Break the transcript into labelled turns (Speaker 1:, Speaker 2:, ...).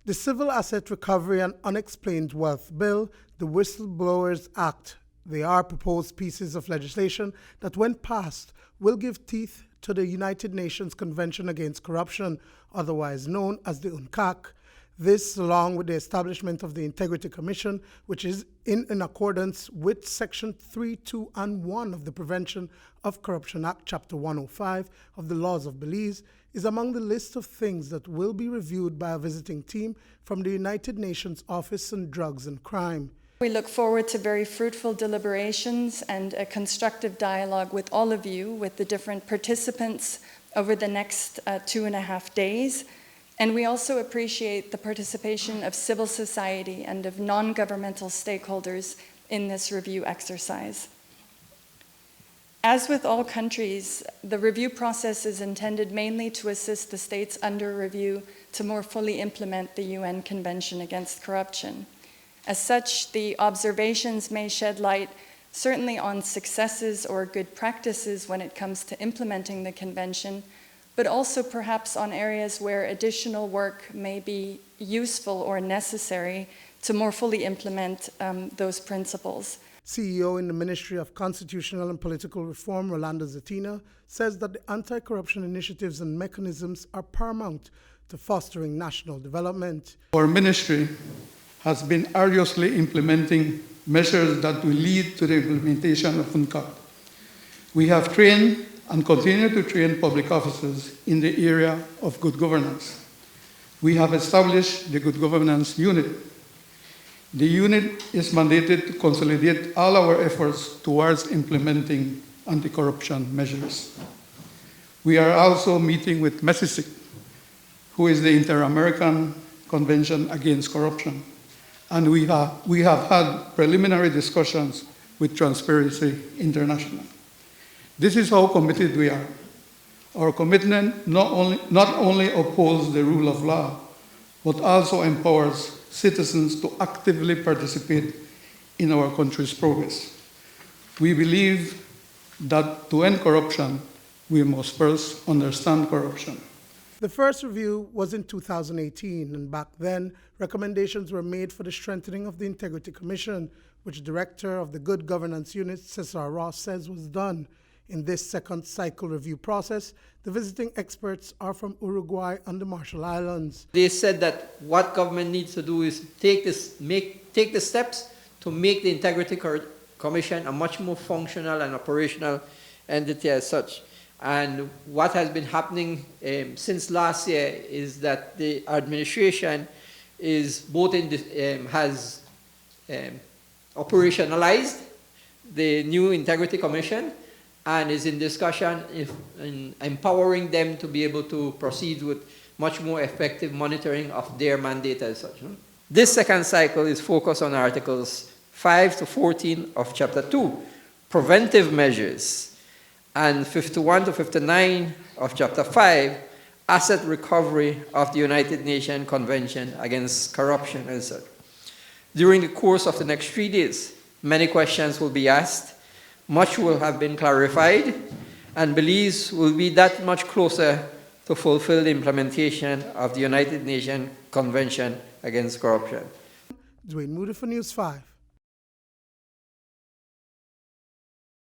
Speaker 1: The Civil Asset Recovery and Unexplained Wealth Bill, the Whistleblowers Act, they are proposed pieces of legislation that, when passed, will give teeth to the United Nations Convention Against Corruption, otherwise known as the UNCAC. This, along with the establishment of the Integrity Commission, which is in accordance with Section 3, 2, and 1 of the Prevention of Corruption Act, Chapter 105 of the Laws of Belize, is among the list of things that will be reviewed by a visiting team from the United Nations Office on Drugs and Crime.
Speaker 2: We look forward to very fruitful deliberations and a constructive dialogue with all of you, with the different participants over the next 2.5 days. And we also appreciate the participation of civil society and of non-governmental stakeholders in this review exercise. As with all countries, the review process is intended mainly to assist the states under review to more fully implement the UN Convention Against Corruption. As such, the observations may shed light certainly on successes or good practices when it comes to implementing the convention, but also perhaps on areas where additional work may be useful or necessary to more fully implement those principles.
Speaker 1: CEO in the Ministry of Constitutional and Political Reform, Rolanda Zatina, says that the anti-corruption initiatives and mechanisms are paramount to fostering national development.
Speaker 3: Our ministry has been arduously implementing measures that will lead to the implementation of UNCAC. We have trained and continue to train public officers in the area of good governance. We have established the Good Governance Unit. The unit is mandated to consolidate all our efforts towards implementing anti-corruption measures. We are also meeting with MESISIC, who is the Inter-American Convention Against Corruption, and we have had preliminary discussions with Transparency International. This is how committed we are. Our commitment not only upholds the rule of law, but also empowers citizens to actively participate in our country's progress. We believe that to end corruption, we must first understand corruption.
Speaker 1: The first review was in 2018, and back then, recommendations were made for the strengthening of the Integrity Commission, which Director of the Good Governance Unit, Cesar Ross, says was done. In this second cycle review process, the visiting experts are from Uruguay and the Marshall Islands.
Speaker 4: They said that what government needs to do is take the steps to make the Integrity Commission a much more functional and operational entity as such. And what has been happening since last year is that the administration is both has operationalized the new Integrity Commission and is in discussion in empowering them to be able to proceed with much more effective monitoring of their mandate as such. This second cycle is focused on Articles 5 to 14 of Chapter 2, preventive measures, and 51 to 59 of Chapter 5, asset recovery of the United Nations Convention Against Corruption as such. During the course of the next 3 days, many questions will be asked. Much will have been clarified, and Belize will be that much closer to fulfill the implementation of the United Nations Convention Against Corruption.
Speaker 1: Duane, Moody for News 5.